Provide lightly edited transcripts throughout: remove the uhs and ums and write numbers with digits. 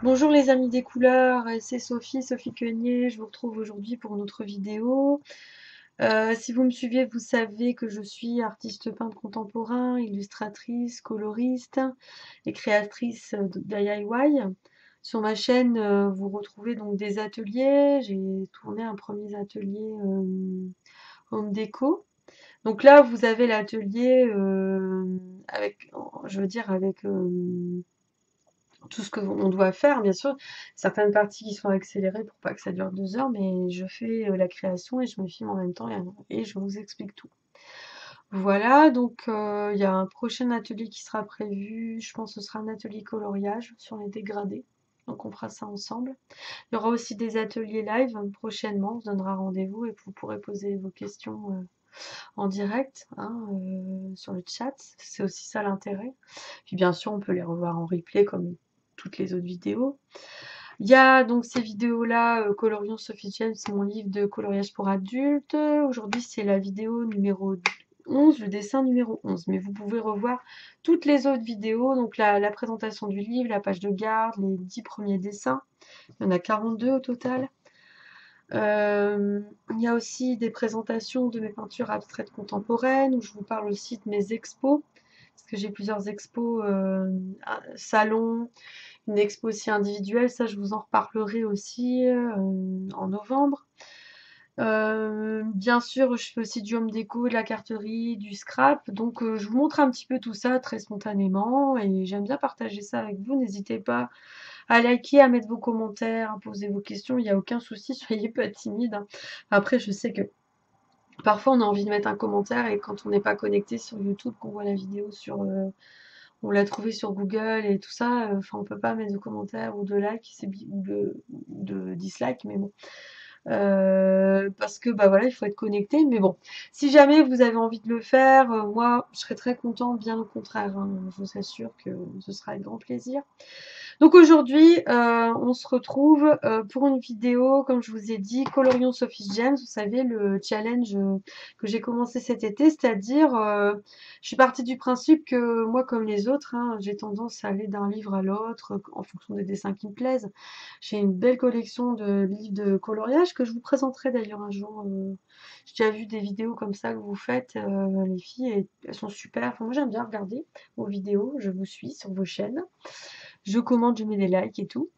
Bonjour les amis des couleurs, c'est Sophie Quenier, je vous retrouve aujourd'hui pour une autre vidéo. Si vous me suivez, vous savez que je suis artiste peintre contemporain, illustratrice, coloriste et créatrice d'DIY. Sur ma chaîne, vous retrouvez donc des ateliers. J'ai tourné un premier atelier home déco. Donc là, vous avez l'atelier avec, je veux dire, avec tout ce qu'on doit faire, bien sûr. Certaines parties qui sont accélérées pour pas que ça dure 2 heures, mais je fais la création et je me filme en même temps et je vous explique tout. Voilà, donc il y a un prochain atelier qui sera prévu. Je pense que ce sera un atelier coloriage sur les dégradés. Donc on fera ça ensemble. Il y aura aussi des ateliers live prochainement. On se donnera rendez-vous et vous pourrez poser vos questions en direct hein, sur le chat. C'est aussi ça l'intérêt. Puis bien sûr, on peut les revoir en replay comme toutes les autres vidéos. Il y a donc ces vidéos-là, Colorions Sophie James, c'est mon livre de coloriage pour adultes. Aujourd'hui, c'est la vidéo numéro 11, le dessin numéro 11. Mais vous pouvez revoir toutes les autres vidéos, donc la présentation du livre, la page de garde, les 10 premiers dessins. Il y en a 42 au total. Il y a aussi des présentations de mes peintures abstraites contemporaines, où je vous parle aussi de mes expos, parce que j'ai plusieurs expos, salons, une expo aussi individuelle, ça je vous en reparlerai aussi en novembre. Bien sûr, je fais aussi du home déco, de la carterie, du scrap, donc je vous montre un petit peu tout ça très spontanément et j'aime bien partager ça avec vous. N'hésitez pas à liker, à mettre vos commentaires, à poser vos questions, il n'y a aucun souci, soyez pas timide, hein. Après, je sais que parfois on a envie de mettre un commentaire et quand on n'est pas connecté sur YouTube, qu'on voit la vidéo sur on l'a trouvé sur Google et tout ça, enfin on peut pas mettre de commentaires ou de likes ou de dislikes, mais bon. Parce que bah voilà, il faut être connecté. Mais bon, si jamais vous avez envie de le faire, moi je serais très contente, bien au contraire, hein. Je vous assure que ce sera avec grand plaisir. Donc aujourd'hui, on se retrouve pour une vidéo, comme je vous ai dit, Colorions Sophie James. Vous savez, le challenge que j'ai commencé cet été, c'est-à-dire, je suis partie du principe que moi, comme les autres, hein, j'ai tendance à aller d'un livre à l'autre en fonction des dessins qui me plaisent. J'ai une belle collection de livres de coloriage que je vous présenterai d'ailleurs un jour. J'ai déjà vu des vidéos comme ça que vous faites, les filles, et elles sont super. Enfin, moi, j'aime bien regarder vos vidéos. Je vous suis sur vos chaînes. Je commente, je mets des likes et tout.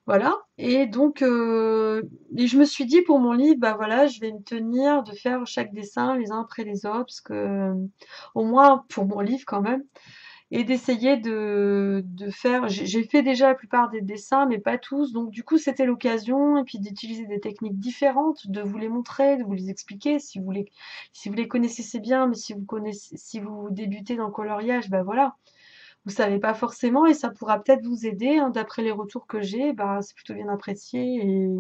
Voilà. Et donc, et je me suis dit pour mon livre, bah voilà, je vais me tenir de faire chaque dessin les uns après les autres, parce que au moins pour mon livre quand même, et d'essayer de faire. J'ai fait déjà la plupart des dessins, mais pas tous. Donc du coup, c'était l'occasion, et puis d'utiliser des techniques différentes, de vous les montrer, de vous les expliquer. Si vous les connaissez, c'est bien, mais si vous débutez dans le coloriage, bah voilà. Vous savez pas forcément et ça pourra peut-être vous aider, hein. D'après les retours que j'ai, bah, c'est plutôt bien apprécié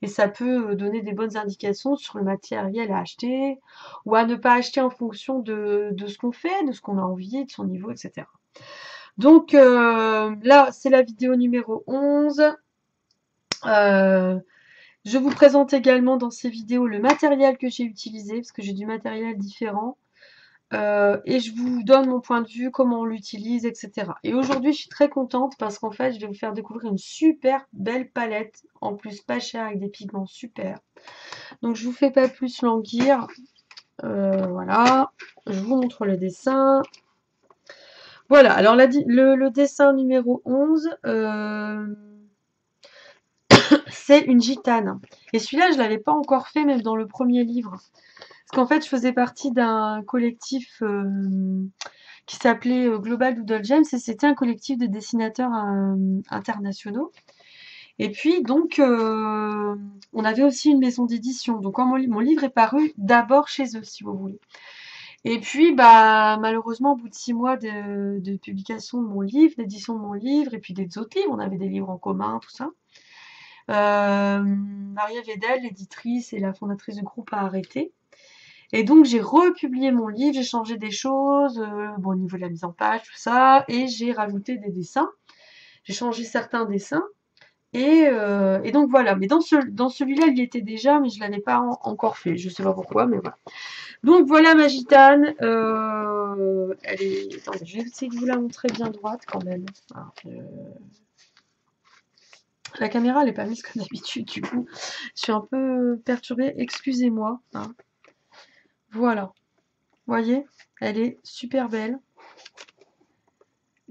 et ça peut donner des bonnes indications sur le matériel à acheter ou à ne pas acheter en fonction de ce qu'on fait, de ce qu'on a envie, de son niveau, etc. Donc là, c'est la vidéo numéro 11. Je vous présente également dans ces vidéos le matériel que j'ai utilisé, parce que j'ai du matériel différent. Et je vous donne mon point de vue, comment on l'utilise, etc. Et aujourd'hui, je suis très contente parce qu'en fait, je vais vous faire découvrir une super belle palette, en plus pas chère, avec des pigments super. Donc, je vous fais pas plus languir. Voilà, je vous montre le dessin. Voilà, alors le dessin numéro 11, c'est une gitane. Et celui-là, je l'avais pas encore fait, même dans le premier livre. Parce qu'en fait, je faisais partie d'un collectif qui s'appelait Global Doodle Gems et c'était un collectif de dessinateurs internationaux. Et puis donc on avait aussi une maison d'édition. Donc quand mon livre est paru d'abord chez eux, si vous voulez. Et puis bah malheureusement au bout de 6 mois de publication de mon livre, d'édition de mon livre, et puis des autres livres, on avait des livres en commun, tout ça. Maria Vedel, l'éditrice et la fondatrice du groupe, a arrêté. Et donc j'ai republié mon livre, j'ai changé des choses, bon, au niveau de la mise en page, tout ça, et j'ai rajouté des dessins. J'ai changé certains dessins. Et donc voilà. Mais dans celui-là, il y était déjà, mais je l'avais pas encore fait. Je sais pas pourquoi, mais voilà. Donc voilà ma gitane. Elle est. Attendez, je vais essayer de vous la montrer bien droite quand même. Alors, La caméra, elle est pas mise comme d'habitude, du coup. Je suis un peu perturbée, excusez-moi. Hein. Voilà. Vous voyez, elle est super belle.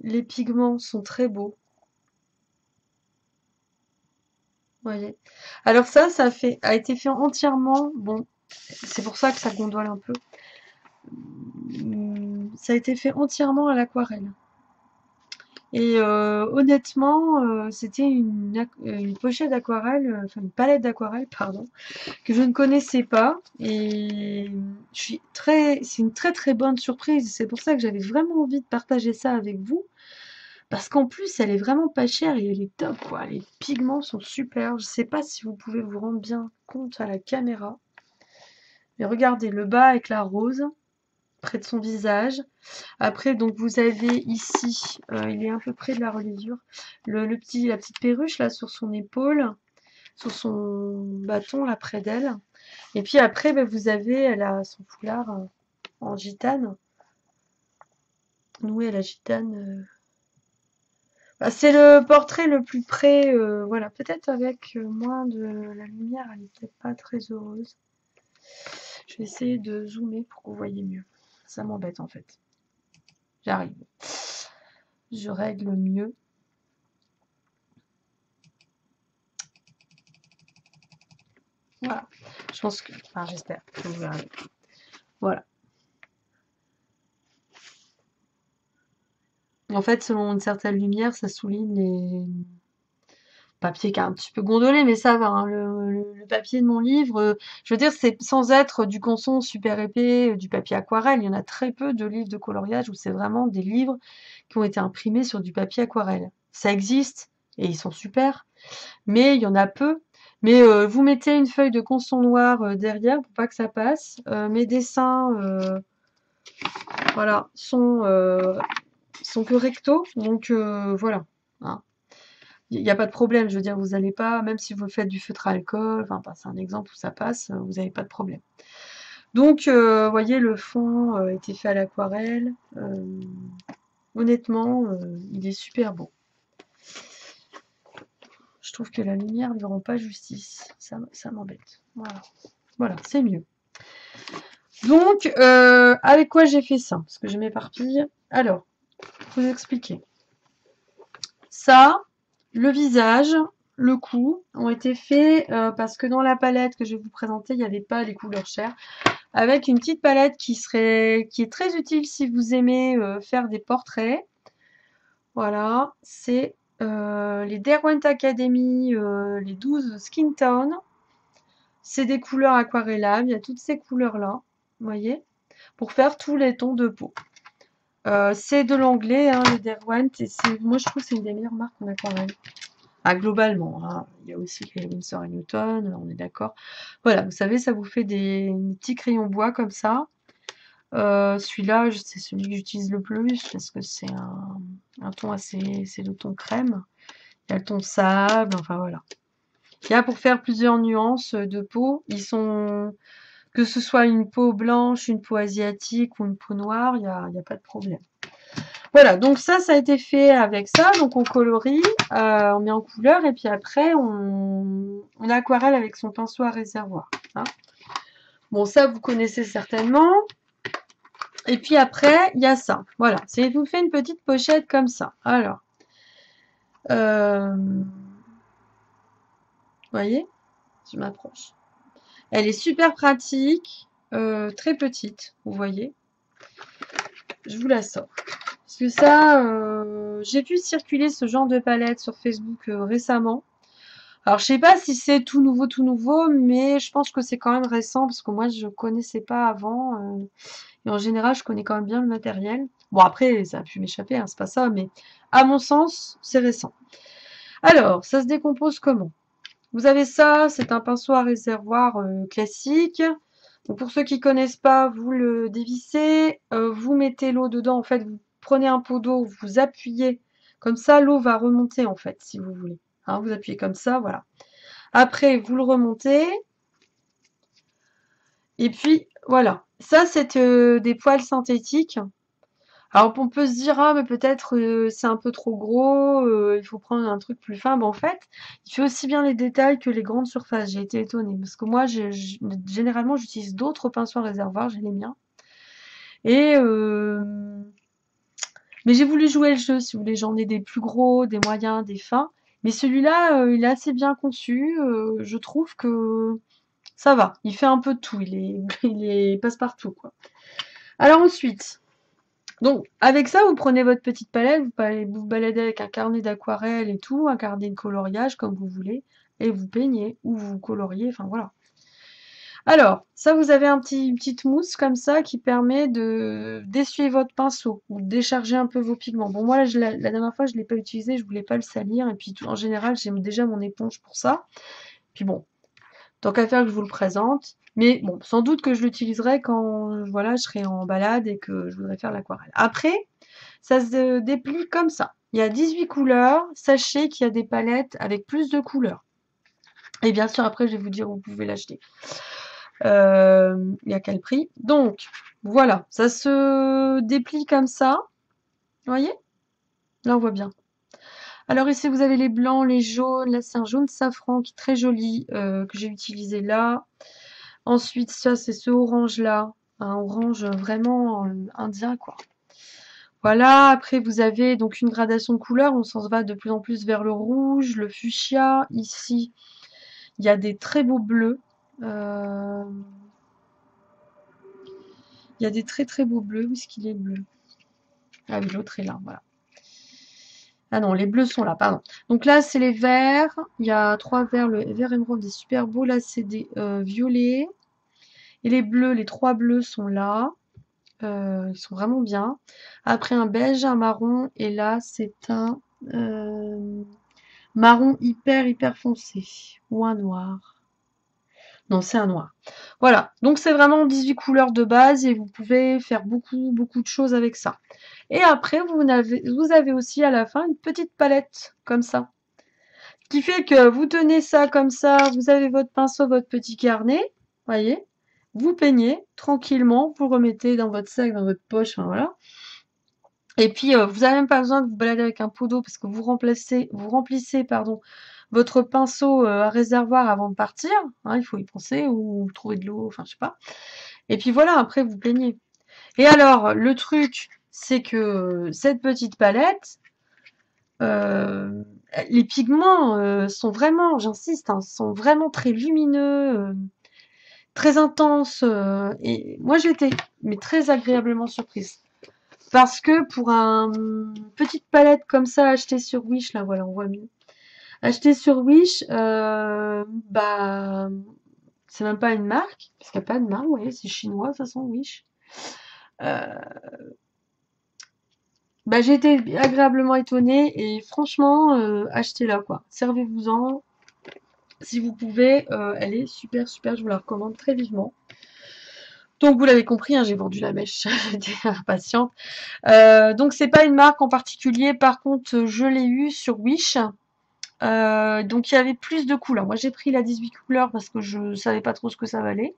Les pigments sont très beaux. Vous voyez. Alors ça a été fait entièrement. Bon, c'est pour ça que ça gondole un peu. Ça a été fait entièrement à l'aquarelle. Et honnêtement, c'était une pochette d'aquarelle, enfin une palette d'aquarelle, pardon, que je ne connaissais pas. Et c'est une très très bonne surprise. C'est pour ça que j'avais vraiment envie de partager ça avec vous. Parce qu'en plus, elle est vraiment pas chère et elle est top, quoi. Les pigments sont super. Je sais pas si vous pouvez vous rendre bien compte à la caméra. Mais regardez, le bas avec la rose, près de son visage. Après, donc vous avez ici, il est un peu près de la reliure, la petite perruche là sur son épaule, sur son bâton là près d'elle. Et puis après, ben, elle a son foulard en gitane, noué à la gitane. Bah, c'est le portrait le plus près, voilà, peut-être avec moins de la lumière, elle est peut-être pas très heureuse. Je vais essayer de zoomer pour que vous voyez mieux. Ça m'embête en fait. J'arrive. Je règle mieux. Voilà. Je pense que, enfin, j'espère que vous verrez. Voilà. En fait, selon une certaine lumière, ça souligne les papiers qui a un petit peu gondolé, mais ça va. Hein. Le papier de mon livre, je veux dire, c'est sans être du canson super épais, du papier aquarelle. Il y en a très peu de livres de coloriage où c'est vraiment des livres qui ont été imprimés sur du papier aquarelle. Ça existe et ils sont super, mais il y en a peu. Mais vous mettez une feuille de canson noir derrière pour pas que ça passe. Mes dessins, voilà, sont que recto, donc voilà. Hein. Il n'y a pas de problème, je veux dire, vous n'allez pas, même si vous faites du feutre à alcool, enfin, c'est un exemple où ça passe, vous n'avez pas de problème. Donc, vous voyez, le fond a été fait à l'aquarelle. Honnêtement, il est super beau. Je trouve que la lumière ne lui rend pas justice. Ça m'embête. Voilà, voilà, c'est mieux. Donc, avec quoi j'ai fait ça? Parce que je m'éparpille. Alors, pour vous expliquer. Ça, le visage, le cou ont été faits parce que dans la palette que je vais vous présenter, il n'y avait pas les couleurs chères. Avec une petite palette qui est très utile si vous aimez faire des portraits. Voilà, c'est les Derwent Academy, les 12 Skin Tone. C'est des couleurs aquarellables, il y a toutes ces couleurs-là, vous voyez, pour faire tous les tons de peau. C'est de l'anglais, hein, les Derwent, et moi je trouve que c'est une des meilleures marques en aquarelle. Ah, globalement, hein. Il y a aussi les Winsor & Newton, on est d'accord. Voilà, vous savez, ça vous fait des petits crayons bois comme ça. Celui-là, c'est celui que j'utilise le plus parce que c'est un ton c'est le ton crème. Il y a le ton sable, enfin voilà. Il y a pour faire plusieurs nuances de peau. Que ce soit une peau blanche, une peau asiatique ou une peau noire, il y a pas de problème. Voilà, donc ça a été fait avec ça. Donc on colorie, on met en couleur et puis après on aquarelle avec son pinceau à réservoir. Hein. Bon, ça vous connaissez certainement. Et puis après, il y a ça. Voilà, c'est vous fait une petite pochette comme ça. Alors, vous voyez, je m'approche. Elle est super pratique, très petite, vous voyez. Je vous la sors. Parce que ça, j'ai vu circuler ce genre de palette sur Facebook récemment. Alors, je sais pas si c'est tout nouveau, mais je pense que c'est quand même récent parce que moi, je connaissais pas avant. Et en général, je connais quand même bien le matériel. Bon, après, ça a pu m'échapper, hein, c'est pas ça, mais à mon sens, c'est récent. Alors, ça se décompose comment? Vous avez ça, c'est un pinceau à réservoir classique. Donc, pour ceux qui connaissent pas, vous le dévissez, vous mettez l'eau dedans. En fait, vous prenez un pot d'eau, vous appuyez. Comme ça, l'eau va remonter, en fait, si vous voulez. Hein, vous appuyez comme ça, voilà. Après, vous le remontez. Et puis, voilà. Ça, c'est des poils synthétiques. Alors on peut se dire, ah mais peut-être c'est un peu trop gros, il faut prendre un truc plus fin. Ben, en fait, il fait aussi bien les détails que les grandes surfaces. J'ai été étonnée parce que moi, généralement, j'utilise d'autres pinceaux à réservoir, j'ai les miens. Et mais j'ai voulu jouer le jeu, si vous voulez, j'en ai des plus gros, des moyens, des fins. Mais celui-là, il est assez bien conçu. Je trouve que ça va. Il fait un peu de tout. Il est passe-partout, quoi. Alors ensuite, donc avec ça, vous prenez votre petite palette, vous baladez avec un carnet d'aquarelle et tout, un carnet de coloriage comme vous voulez, et vous peignez ou vous coloriez. Enfin voilà. Alors, ça, vous avez une petite mousse comme ça qui permet de d'essuyer votre pinceau ou de décharger un peu vos pigments. Bon, moi, là, la dernière fois, je ne l'ai pas utilisé, je voulais pas le salir. Et puis, en général, j'ai déjà mon éponge pour ça. Puis bon, tant qu'à faire que je vous le présente. Mais bon, sans doute que je l'utiliserai quand voilà, je serai en balade et que je voudrais faire l'aquarelle. Après, ça se déplie comme ça. Il y a 18 couleurs. Sachez qu'il y a des palettes avec plus de couleurs. Et bien sûr, après, je vais vous dire où vous pouvez l'acheter. Et à quel prix. Donc, voilà, ça se déplie comme ça. Vous voyez? Là, on voit bien. Alors ici, vous avez les blancs, les jaunes. Là, c'est un jaune safran qui est très joli, que j'ai utilisé là. Ensuite, ça, c'est ce orange-là. Un orange vraiment indien, quoi. Voilà, après, vous avez donc une gradation de couleurs. On s'en va de plus en plus vers le rouge, le fuchsia. Ici, il y a des très beaux bleus. Il y a des très très beaux bleus. Où est-ce qu'il est bleu? Ah oui, l'autre est là, voilà. Ah non, les bleus sont là, pardon. Donc là, c'est les verts. Il y a 3 verts. Le vert émeraude est super beau. Là, c'est des violets. Et les bleus, les 3 bleus sont là. Ils sont vraiment bien. Après, un beige, un marron. Et là, c'est un marron hyper hyper foncé. Ou un noir. Non, c'est un noir. Voilà, donc c'est vraiment 18 couleurs de base et vous pouvez faire beaucoup, beaucoup de choses avec ça. Et après, vous avez aussi à la fin une petite palette comme ça. Ce qui fait que vous tenez ça comme ça, vous avez votre pinceau, votre petit carnet, voyez, vous peignez tranquillement, vous le remettez dans votre sac, dans votre poche, enfin voilà. Et puis, vous n'avez même pas besoin de vous balader avec un pot d'eau parce que vous remplissez, pardon, votre pinceau à réservoir avant de partir. Hein, il faut y penser ou trouver de l'eau, enfin je sais pas. Et puis voilà, après vous peignez. Et alors, le truc, c'est que cette petite palette, euh, les pigments sont vraiment, j'insiste, hein, sont vraiment très lumineux, très intenses. Et moi, j'étais mais très agréablement surprise. Parce que pour une petite palette comme ça achetée sur Wish, là voilà, on voit mieux. Achetée sur Wish, bah c'est même pas une marque, parce qu'il n'y a pas de marque, vous voyez, c'est chinois de toute façon, Wish. Euh, Bah j'ai été agréablement étonnée et franchement, achetez-la quoi. Servez-vous-en si vous pouvez, elle est super super, je vous la recommande très vivement. Donc vous l'avez compris, hein, j'ai vendu la mèche, j'étais impatiente. Donc c'est pas une marque en particulier, par contre je l'ai eu sur Wish. Donc il y avait plus de couleurs. Moi j'ai pris la 18 couleurs parce que je savais pas trop ce que ça valait.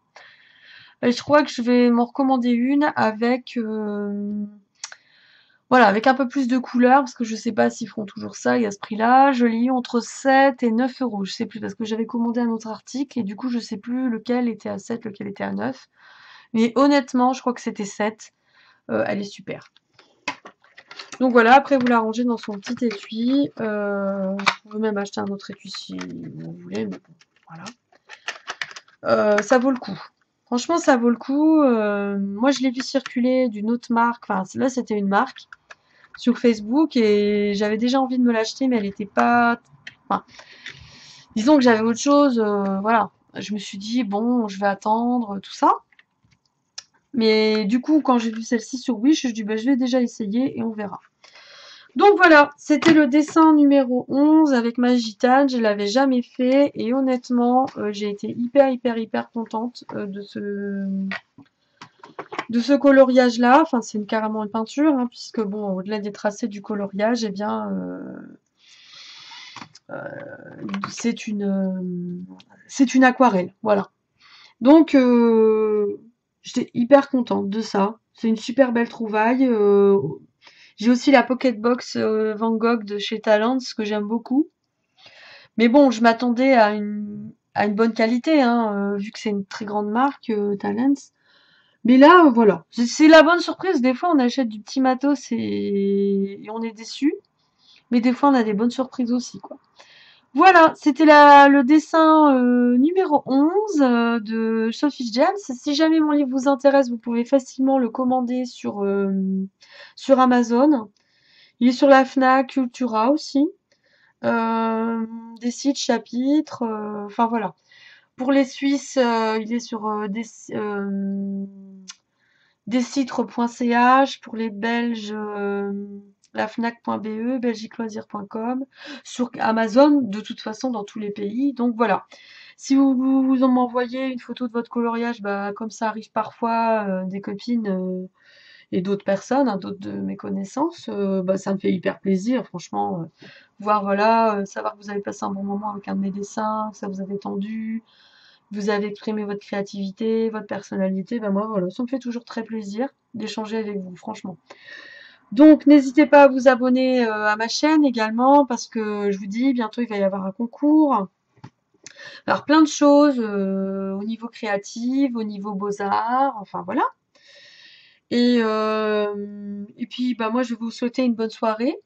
Et je crois que je vais m'en recommander une avec voilà, avec un peu plus de couleurs, parce que je sais pas s'ils feront toujours ça, il y a ce prix-là. Je l'ai eu entre 7 et 9 euros, je sais plus, parce que j'avais commandé un autre article, et du coup je sais plus lequel était à 7, lequel était à 9. Mais honnêtement, je crois que c'était 7. Elle est super. Donc voilà, après vous la rangez dans son petit étui. Vous pouvez même acheter un autre étui si vous voulez, mais bon, voilà. Ça vaut le coup. Franchement, ça vaut le coup. Moi, je l'ai vu circuler d'une autre marque. Enfin, là, c'était une marque sur Facebook et j'avais déjà envie de me l'acheter, mais elle était pas. Enfin, disons que j'avais autre chose. Voilà. Je me suis dit, bon, je vais attendre, tout ça. Mais du coup, quand j'ai vu celle-ci sur Wish, je dis, bah, je vais déjà essayer et on verra. Donc voilà, c'était le dessin numéro 11 avec ma gitane, je l'avais jamais fait et honnêtement j'ai été hyper hyper hyper contente de ce coloriage là, enfin c'est carrément une peinture hein, puisque bon au-delà des tracés du coloriage, eh bien c'est une aquarelle, voilà. Donc j'étais hyper contente de ça. C'est une super belle trouvaille. J'ai aussi la Pocketbox Van Gogh de chez Talents que j'aime beaucoup. Mais bon, je m'attendais à une bonne qualité, hein, vu que c'est une très grande marque, Talents. Mais là, voilà, c'est la bonne surprise. Des fois, on achète du petit matos et on est déçu. Mais des fois, on a des bonnes surprises aussi, quoi. Voilà, c'était le dessin numéro 11 de Sophie James. Si jamais mon livre vous intéresse, vous pouvez facilement le commander sur Amazon. Il est sur la Fnac, Cultura aussi. Euh, des sites, chapitres, enfin voilà. Pour les Suisses, il est sur decitre.ch. Pour les Belges, lafnac.be, belgiqueloisir.com. Sur Amazon, de toute façon, dans tous les pays. Donc voilà. Si vous m'envoyez une photo de votre coloriage, bah, comme ça arrive parfois, des copines et d'autres personnes, hein, d'autres de mes connaissances, bah, ça me fait hyper plaisir, franchement. Voir, voilà, savoir que vous avez passé un bon moment avec un de mes dessins, que ça vous a détendu, vous avez exprimé votre créativité, votre personnalité, ben moi voilà, ça me fait toujours très plaisir d'échanger avec vous, franchement. Donc n'hésitez pas à vous abonner à ma chaîne également, parce que je vous dis, bientôt il va y avoir un concours. Alors plein de choses au niveau créatif, au niveau beaux-arts, enfin voilà. Et puis bah moi je vais vous souhaiter une bonne soirée.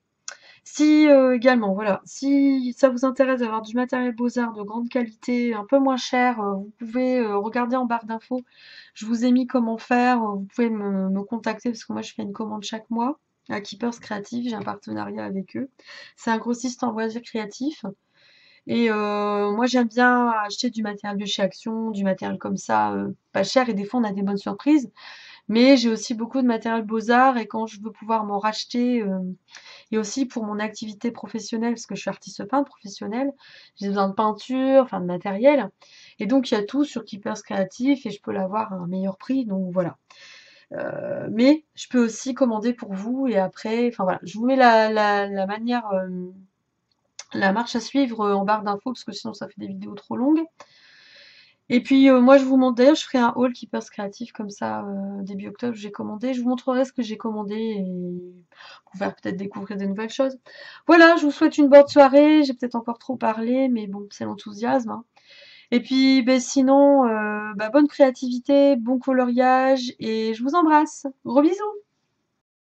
Si également, voilà, si ça vous intéresse d'avoir du matériel beaux-arts de grande qualité, un peu moins cher, vous pouvez regarder en barre d'infos. Je vous ai mis comment faire. Vous pouvez me contacter parce que moi je fais une commande chaque mois à Keepers Creative. J'ai un partenariat avec eux. C'est un grossiste en loisirs créatifs. Et moi j'aime bien acheter du matériel de chez Action, du matériel comme ça, pas cher. Et des fois on a des bonnes surprises. Mais j'ai aussi beaucoup de matériel beaux-arts et quand je veux pouvoir m'en racheter, et aussi pour mon activité professionnelle, parce que je suis artiste peintre professionnelle, j'ai besoin de peinture, enfin de matériel. Et donc il y a tout sur Keepers Créatif et je peux l'avoir à un meilleur prix. Donc voilà. Mais je peux aussi commander pour vous et après, enfin voilà, je vous mets la manière, la marche à suivre en barre d'infos parce que sinon ça fait des vidéos trop longues. Et puis moi je vous montre, d'ailleurs je ferai un haul Keepers Créatif comme ça début octobre j'ai commandé. Je vous montrerai ce que j'ai commandé et pour faire peut-être découvrir des nouvelles choses. Voilà, je vous souhaite une bonne soirée. J'ai peut-être encore trop parlé, mais bon, c'est l'enthousiasme, hein. Et puis ben, sinon, bah, bonne créativité, bon coloriage et je vous embrasse. Gros bisous!